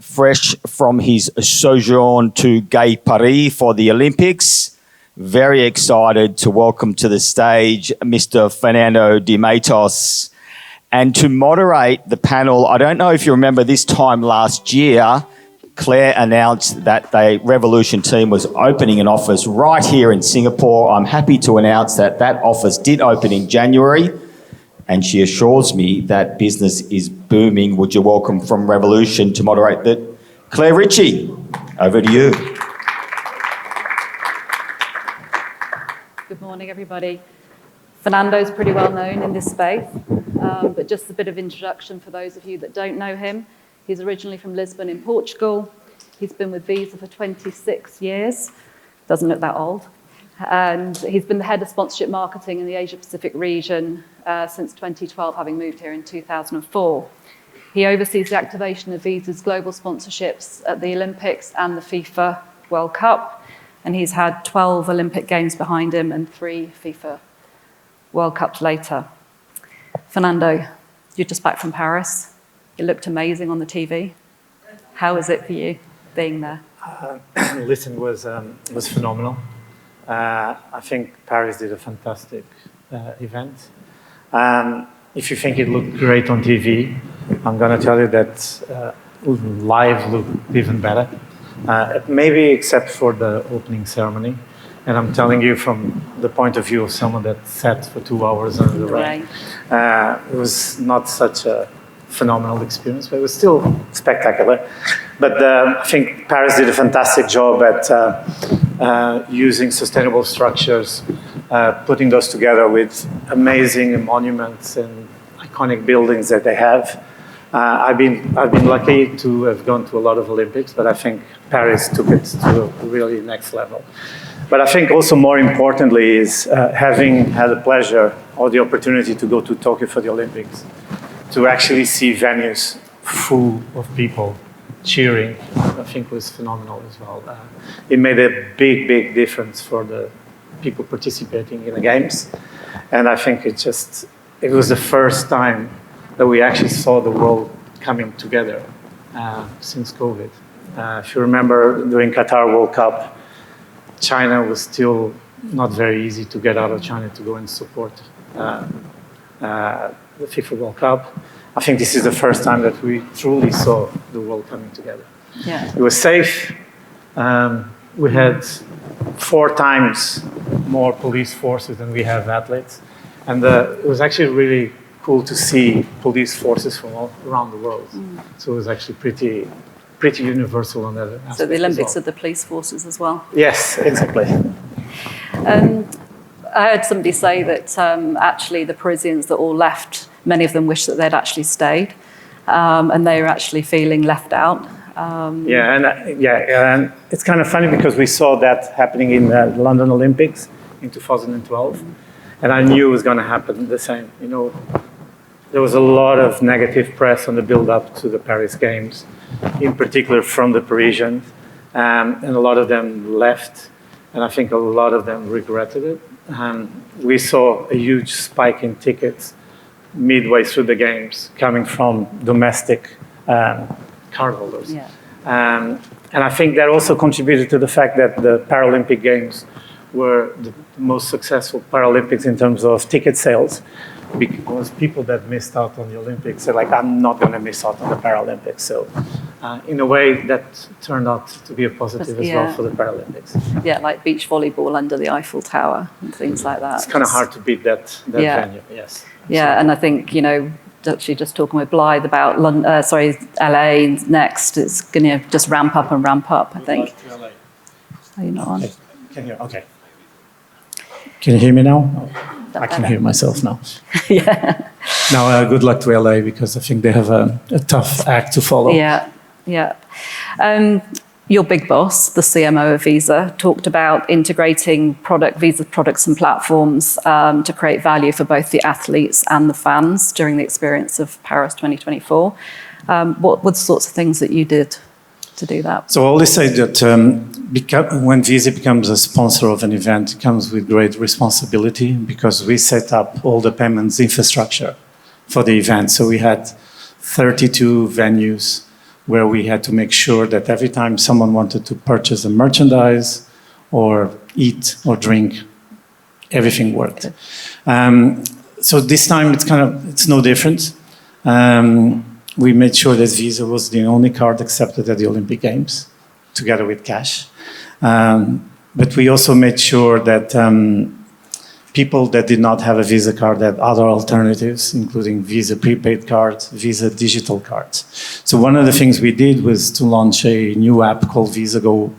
fresh from his sojourn to Gay Paris for the Olympics. Very excited to welcome to the stage Mr. Fernando de Matos. And to moderate the panel, I don't know if you remember this time last year, Claire announced that the Revolution team was opening an office right here in Singapore. I'm happy to announce that that office did open in January, and she assures me that business is booming. Would you welcome from Revolution to moderate that? Claire Ritchie, over to you. Good morning, everybody. Fernando's pretty well known in this space, but just a bit of introduction for those of you that don't know him. He's originally from Lisbon in Portugal. He's been with Visa for 26 years. Doesn't look that old. And he's been the head of sponsorship marketing in the Asia Pacific region since 2012, having moved here in 2004. He oversees the activation of Visa's global sponsorships at the Olympics and the FIFA World Cup. And he's had 12 Olympic Games behind him and 3 FIFA World Cups later. Fernando, you're just back from Paris. It looked amazing on the TV. How was it for you being there? Listen, was phenomenal. I think Paris did a fantastic event. If you think it looked great on TV, I'm going to tell you that live looked even better. Maybe except for the opening ceremony. And I'm telling you from the point of view of someone that sat for 2 hours under the rain. It was not such a phenomenal experience, but it was still spectacular. But I think Paris did a fantastic job at using sustainable structures, putting those together with amazing monuments and iconic buildings that they have. I've been lucky to have gone to a lot of Olympics, but I think Paris took it to a really next level. But I think also more importantly is having had the pleasure or the opportunity to go to Tokyo for the Olympics, to actually see venues full of people cheering, I think was phenomenal as well. It made a big, big difference for the people participating in the games. And I think it was the first time that we actually saw the world coming together since COVID. If you remember during Qatar World Cup, China was still not very easy to get out of China to go and support the FIFA World Cup. I think this is the first time that we truly saw the world coming together. Yeah. It was safe. We had 4 times more police forces than we have athletes. And it was actually really cool to see police forces from all around the world. So it was actually pretty universal on that aspect. So the Olympics well. are the police forces as well? Yes, exactly. I heard somebody say that actually the Parisians that all left, many of them wish that they'd actually stayed, and they were actually feeling left out. And it's kind of funny because we saw that happening in the London Olympics in 2012, and I knew it was going to happen the same. You know, there was a lot of negative press on the build-up to the Paris Games, in particular from the Parisians, and a lot of them left, and I think a lot of them regretted it. We saw a huge spike in tickets midway through the games coming from domestic cardholders. Yeah. And I think that also contributed to the fact that the Paralympic Games were the most successful Paralympics in terms of ticket sales, because people that missed out on the Olympics are like, I'm not going to miss out on the Paralympics. So in a way, that turned out to be a positive as well for the Paralympics. Yeah, like beach volleyball under the Eiffel Tower and things like that. It's kind of hard to beat that venue, yes. Yeah, and I think, you know, actually just talking with Blythe about LA next, it's going to just ramp up and ramp up, I think. LA. Are you not on? Can you? Okay. Can you hear me now? Oh, I can hear myself now. Yeah. Now, good luck to LA, because I think they have a tough act to follow. Yeah, yeah. Your big boss, the CMO of Visa, talked about integrating Visa products and platforms to create value for both the athletes and the fans during the experience of Paris 2024. What were the sorts of things that you did to do that? So I always say that when Visa becomes a sponsor of an event, it comes with great responsibility, because we set up all the payments infrastructure for the event. So we had 32 venues where we had to make sure that every time someone wanted to purchase a merchandise or eat or drink, everything worked. So this time it's no different. We made sure that Visa was the only card accepted at the Olympic Games, together with cash. But we also made sure that people that did not have a Visa card had other alternatives, including Visa prepaid cards, Visa digital cards. So one of the things we did was to launch a new app called Visa Go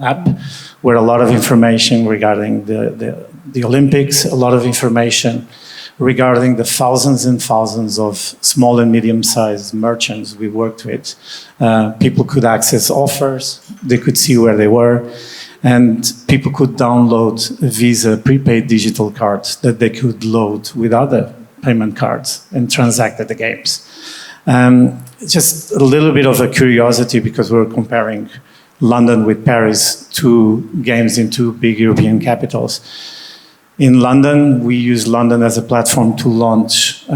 app, where a lot of information regarding the Olympics, a lot of information regarding the thousands and thousands of small and medium-sized merchants we worked with. People could access offers, they could see where they were, and people could download a Visa prepaid digital card that they could load with other payment cards and transact at the games. Just a little bit of a curiosity, because we're comparing London with Paris, two games in two big European capitals. In London, we use London as a platform to launch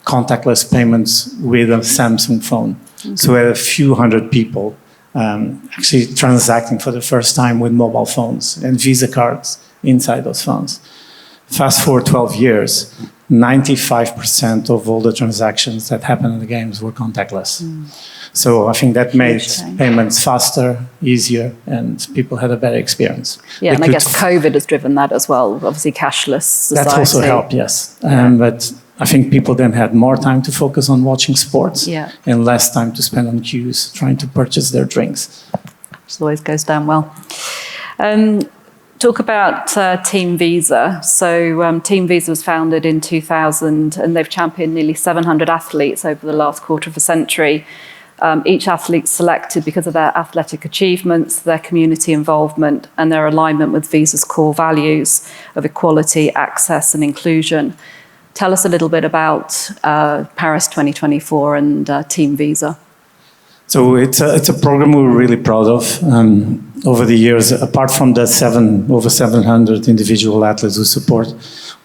contactless payments with a Samsung phone. Okay. So we had a few hundred people actually transacting for the first time with mobile phones and Visa cards inside those phones. Fast forward 12 years, 95% of all the transactions that happened in the games were contactless. So I think that made payments faster, easier, and people had a better experience. Yeah, and I guess COVID has driven that as well, obviously cashless society. That also helped, yes. But I think people then had more time to focus on watching sports and less time to spend on queues trying to purchase their drinks. Which always goes down well. Talk about Team Visa. So Team Visa was founded in 2000, and they've championed nearly 700 athletes over the last quarter of a century. Each athlete selected because of their athletic achievements, their community involvement, and their alignment with Visa's core values of equality, access, and inclusion. Tell us a little bit about Paris 2024 and Team Visa. So it's a program we're really proud of. Over the years, apart from the over 700 individual athletes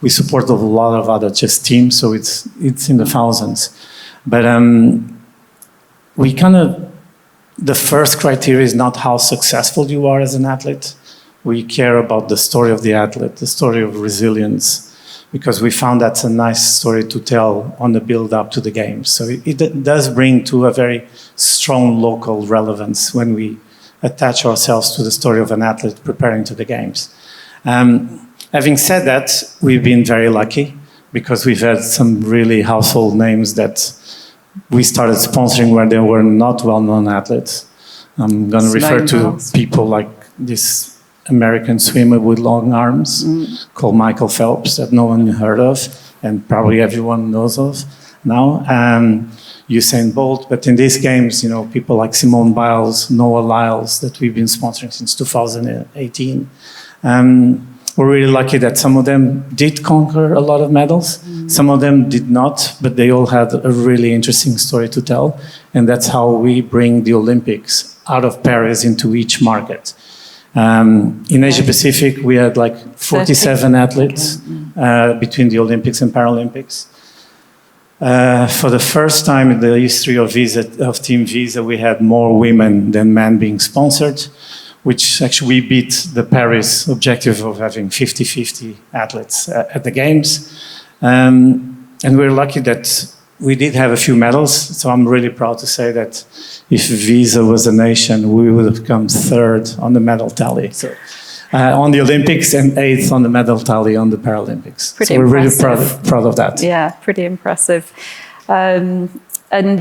we support a lot of other just teams, so it's in the thousands. But the first criteria is not how successful you are as an athlete. We care about the story of the athlete, the story of resilience, because we found that's a nice story to tell on the build up to the games. So it does bring to a very strong local relevance when we attach ourselves to the story of an athlete preparing to the games. Having said that, we've been very lucky because we've had some really household names that we started sponsoring where they were not well-known athletes. I'm going to refer to people like this American swimmer with long arms called Michael Phelps that no one heard of and probably everyone knows of now. Usain Bolt, but in these games, people like Simone Biles, Noah Lyles that we've been sponsoring since 2018. We're really lucky that some of them did conquer a lot of medals. Some of them did not, but they all had a really interesting story to tell. And that's how we bring the Olympics out of Paris into each market. In Asia Pacific, we had like 47 athletes between the Olympics and Paralympics. For the first time in the history of Team Visa, we had more women than men being sponsored, which actually beat the Paris objective of having 50-50 athletes at the Games. And we're lucky that we did have a few medals, so I'm really proud to say that if Visa was a nation, we would have come third on the medal tally. So, on the Olympics and 8th on the medal tally on the Paralympics. Pretty so we're impressive. really proud of that. Yeah, pretty impressive. And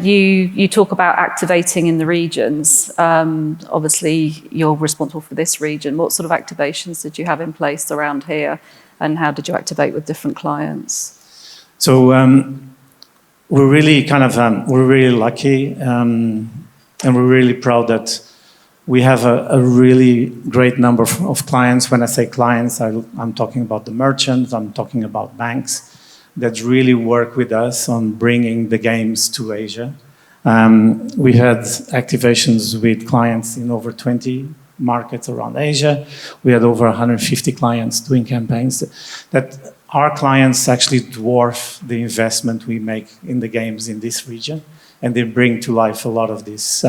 you talk about activating in the regions. Obviously, you're responsible for this region. What sort of activations did you have in place around here, and how did you activate with different clients? So we're really we're really lucky, and we're really proud that we have a really great number of clients. When I say clients, I'm talking about the merchants, I'm talking about banks that really work with us on bringing the games to Asia. We had activations with clients in over 20 markets around Asia. We had over 150 clients doing campaigns that our clients actually dwarf the investment we make in the games in this region. and they bring to life a lot of these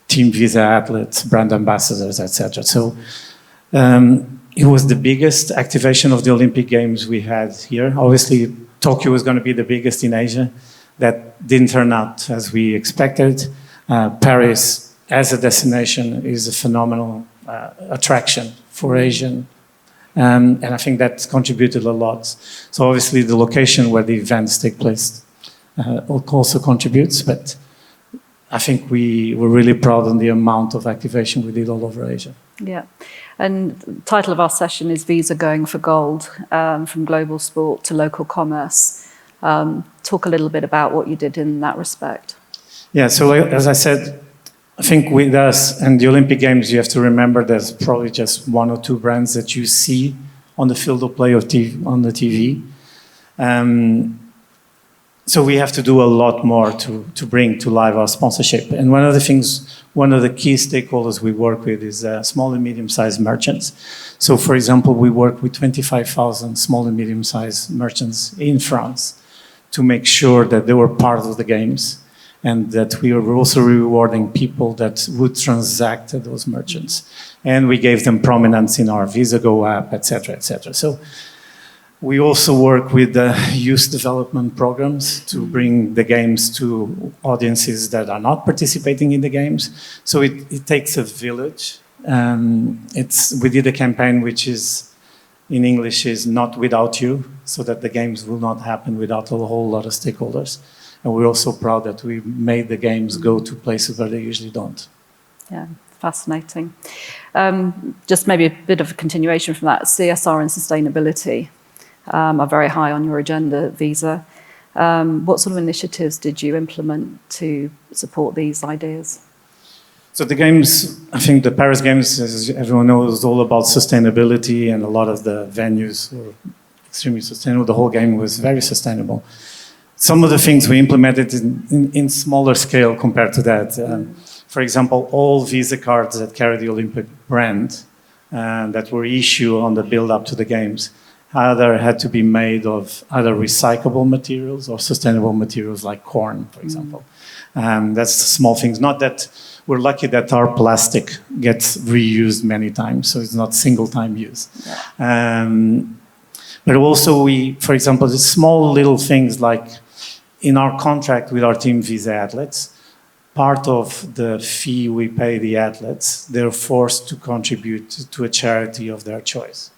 Team Visa athletes, brand ambassadors, etc. So it was the biggest activation of the Olympic Games we had here. Obviously, Tokyo was going to be the biggest in Asia. That didn't turn out as we expected. Paris, as a destination, is a phenomenal attraction for Asian. And I think that contributed a lot. So obviously the location where the events take place also contributes, but I think we were really proud of the amount of activation we did all over Asia. Yeah, and the title of our session is Visa Going for Gold, from global sport to local commerce. Talk a little bit about what you did in that respect. Yeah, so as I said, I think with us and the Olympic Games, you have to remember there's probably just one or two brands that you see on the field of play on the TV. So we have to do a lot more to bring to life our sponsorship. And one of the key stakeholders we work with is small and medium-sized merchants. So for example, we work with 25,000 small and medium-sized merchants in France to make sure that they were part of the games, and that we were also rewarding people that would transact at those merchants. And we gave them prominence in our Visa Go app, et cetera, et cetera. So we also work with the youth development programs to bring the games to audiences that are not participating in the games. So it takes a village. We did a campaign which is, in English, is Not Without You, so that the games will not happen without a whole lot of stakeholders. And we're also proud that we made the games go to places where they usually don't. Yeah, fascinating. Just maybe a bit of a continuation from that, CSR and sustainability are very high on your agenda, Visa. What sort of initiatives did you implement to support these ideas? So the games, I think the Paris Games, as everyone knows, is all about sustainability, and a lot of the venues were extremely sustainable. The whole game was very sustainable. Some of the things we implemented in smaller scale compared to that. For example, all Visa cards that carry the Olympic brand that were issued on the build-up to the games either had to be made of either recyclable materials or sustainable materials like corn, for example. That's small things. Not that we're lucky that our plastic gets reused many times, so it's not single-time use. Yeah. But also for example, the small little things like in our contract with our Team Visa athletes, part of the fee we pay the athletes, they're forced to contribute to a charity of their choice.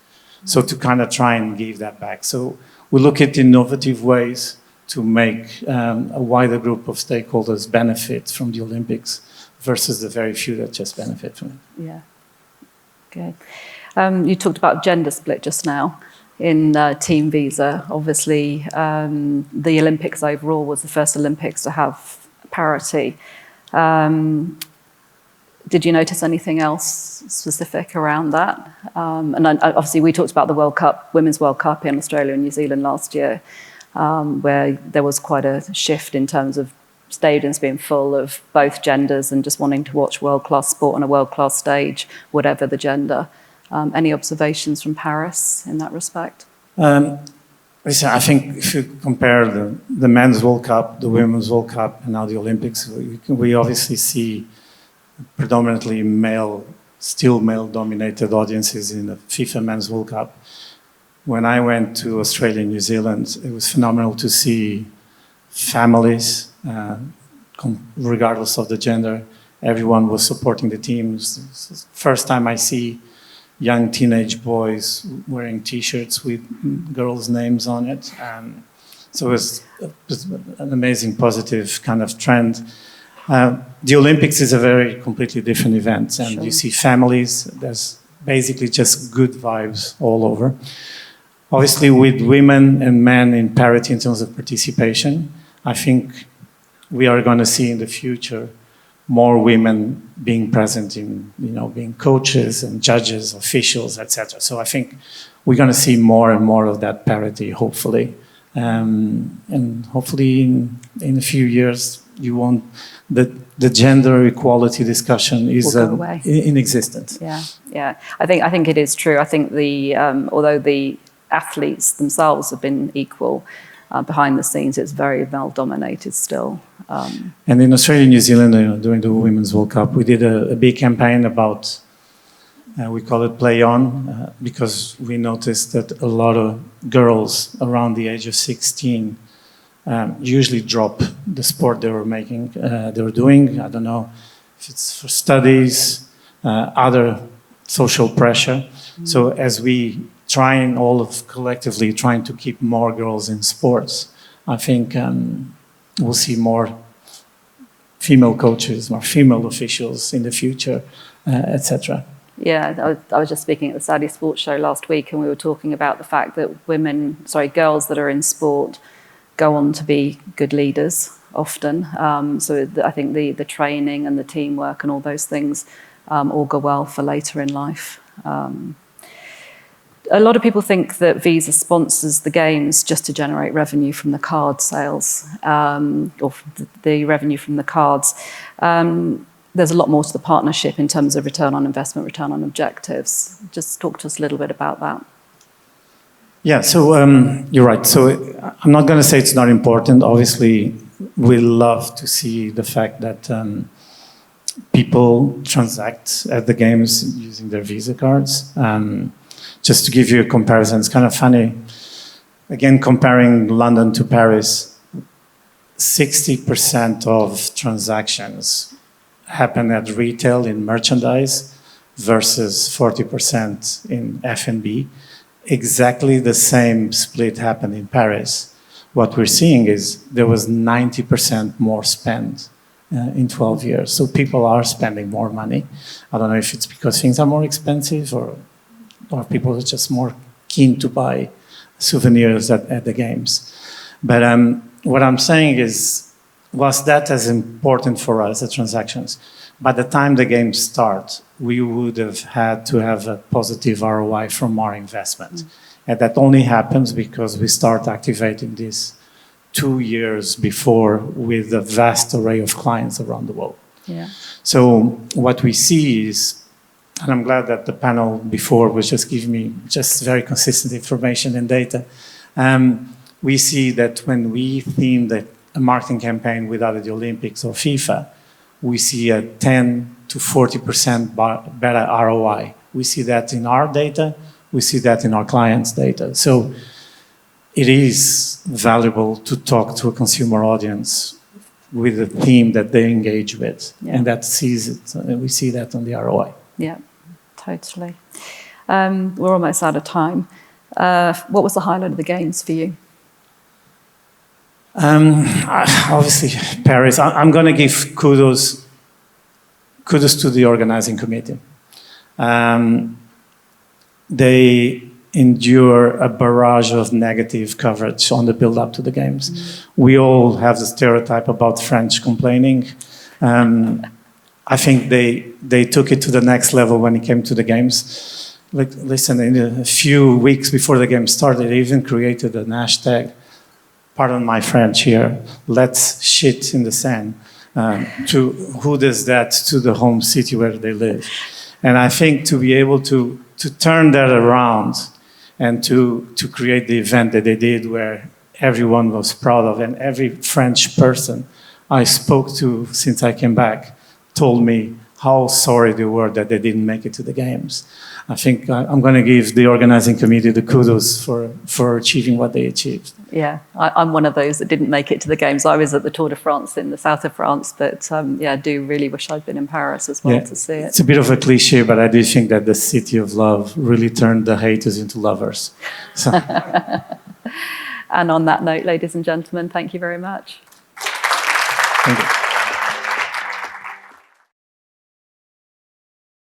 So to kind of try and give that back. So we look at innovative ways to make a wider group of stakeholders benefit from the Olympics versus the very few that just benefit from it. Yeah. Okay. You talked about gender split just now in Team Visa. Obviously, the Olympics overall was the first Olympics to have parity. Did you notice anything else specific around that? And obviously, we talked about the World Cup, Women's World Cup in Australia and New Zealand last year, where there was quite a shift in terms of stadiums being full of both genders and just wanting to watch world-class sport on a world-class stage, whatever the gender. Any observations from Paris in that respect? Listen, I think if you compare the Men's World Cup, the Women's World Cup, and now the Olympics, we obviously see predominantly still male-dominated audiences in the FIFA Men's World Cup. When I went to Australia and New Zealand, it was phenomenal to see families, regardless of the gender. Everyone was supporting the teams. It's the first time I see young teenage boys wearing T-shirts with girls' names on it. So it was an amazing, positive kind of trend. The Olympics is a very completely different event, and you see families. There's basically just good vibes all over. Obviously, with women and men in parity in terms of participation, I think we are going to see in the future more women being present in, being coaches and judges, officials, etc. So I think we're going to see more and more of that parity, hopefully. And hopefully in a few years, the gender equality discussion is inexistent. Yeah. I think it is true. I think although the athletes themselves have been equal, behind the scenes, it's very male-dominated still. And in Australia and New Zealand, during the Women's World Cup, we did a big campaign about, we call it Play On, because we noticed that a lot of girls around the age of 16 usually drop the sport they were doing. I don't know if it's for studies, other social pressure. So as we collectively trying to keep more girls in sports, I think we'll see more female coaches, more female officials in the future, etc. Yeah, I was just speaking at the Saudi Sports Show last week, and we were talking about the fact that girls that are in sport go on to be good leaders often. So I think the training and the teamwork and all those things augur well for later in life. A lot of people think that Visa sponsors the games just to generate revenue from the card sales, or the revenue from the cards. There's a lot more to the partnership in terms of return on investment, return on objectives. Just talk to us a little bit about that. Yeah, so you're right. So I'm not going to say it's not important. Obviously, we love to see the fact that people transact at the games using their Visa cards. Just to give you a comparison, it's kind of funny. Again, comparing London to Paris, 60% of transactions happen at retail in merchandise versus 40% in F&B. Exactly the same split happened in Paris. What we're seeing is there was 90% more spend in 12 years. So people are spending more money. I don't know if it's because things are more expensive or people are just more keen to buy souvenirs at the games. But what I'm saying is, was that as important for us, the transactions? By the time the games start, we would have had to have a positive ROI from our investment. And that only happens because we start activating this 2 years before with a vast array of clients around the world. Yeah. So what we see is, and I'm glad that the panel before was just giving me just very consistent information and data. We see that when we theme a marketing campaign with either the Olympics or FIFA, we see a 10 to 40% better ROI. We see that in our data, we see that in our clients' data. So it is valuable to talk to a consumer audience with a theme that they engage with, and that sees it, and we see that on the ROI. Yeah, totally. We're almost out of time. What was the highlight of the games for you? Obviously, Paris. I'm going to give kudos to the organizing committee. They endure a barrage of negative coverage on the build-up to the games. We all have the stereotype about French complaining. I think they took it to the next level when it came to the games. Like, listen, in a few weeks before the game started, they even created an hashtag, pardon my French here, let's shit in the sand. To who does that to the home city where they live? And I think to be able to turn that around and to create the event that they did where everyone was proud of, and every French person I spoke to since I came back told me how sorry they were that they didn't make it to the games. I think I'm going to give the organizing committee the kudos for achieving what they achieved. Yeah, I'm one of those that didn't make it to the games. I was at the Tour de France in the south of France, but I do really wish I'd been in Paris as well to see it. It's a bit of a cliche, but I do think that the city of love really turned the haters into lovers. So. And on that note, ladies and gentlemen, thank you very much. Thank you.